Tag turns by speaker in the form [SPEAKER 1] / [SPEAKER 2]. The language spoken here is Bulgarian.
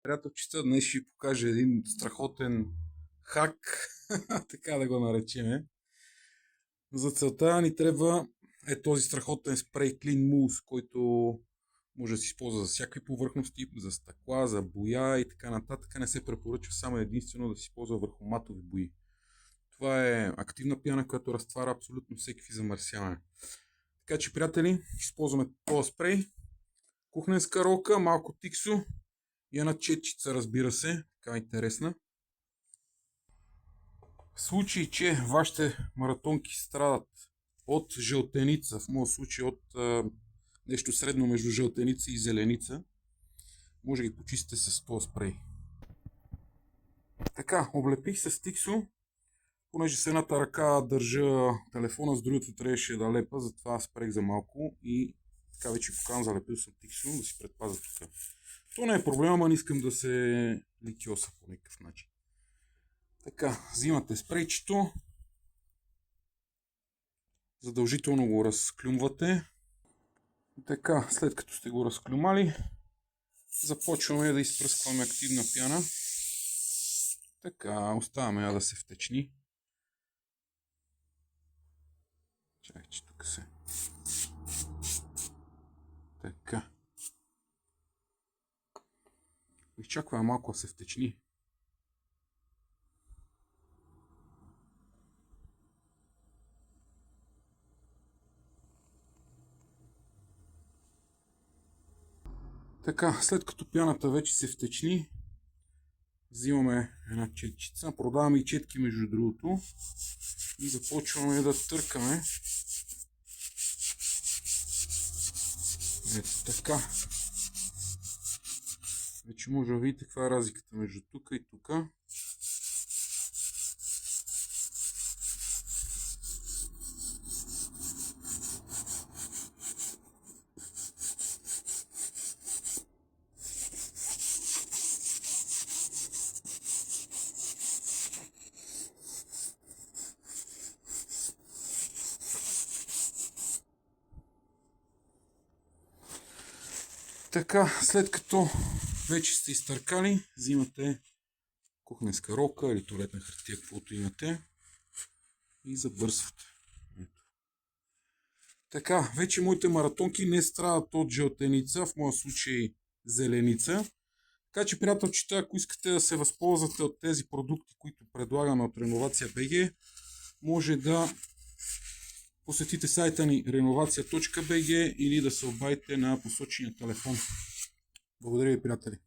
[SPEAKER 1] Приятелчета, днес ще ви покажа един страхотен хак, така да го наречеме. За целта ни трябва този страхотен спрей Clean Mousse, който може да се използва за всякакви повърхности, за стъкла, за боя и така нататък. Не се препоръчва само единствено да се използва върху матови бои. Това е активна пяна, която разтваря абсолютно всеки замърсяване. Така че, приятели, използваме този спрей, кухненска ролка, малко тиксо и една четчица, разбира се, така интересна. В случай, че вашите маратонки страдат от жълтеница, в моят случай от нещо средно между жълтеница и зеленица, може да ги почистите с този спрей. Така, облепих с тиксо, понеже с едната ръка държа телефона, с другото трябваше да лепа, затова спрех за малко и така вече покажам, залепил съм тиксо, да си предпазя тук. То не е проблема, не искам да се ликьоса по никакъв начин. Така, взимате спрейчето, задължително го разклюмвате. Така, след като сте го разклюмали, започваме да изпръскваме активна пяна. Така, оставяме я да се втечни. Чакай, че тук се... Така. Изчакваме малко да се втечни. Така, след като пяната вече се втечни, взимаме една четчица, продаваме и четки между другото и започваме да търкаме. Ето така. Вече може да видите каква е разликата между тук и тук. Така, след като вече сте изтъркали, взимате кухненска ролка или туалетна хартия, каквото имате, и забърсвате. Ето. Така, вече моите маратонки не страдат от жълтеница, в моя случай зеленица. Така че, приятелчета, ако искате да се възползвате от тези продукти, които предлагаме от Реновация БГ, може да посетите сайта ни renovация.bg или да се обадите на посочения телефон. Благодаря ви, приятели!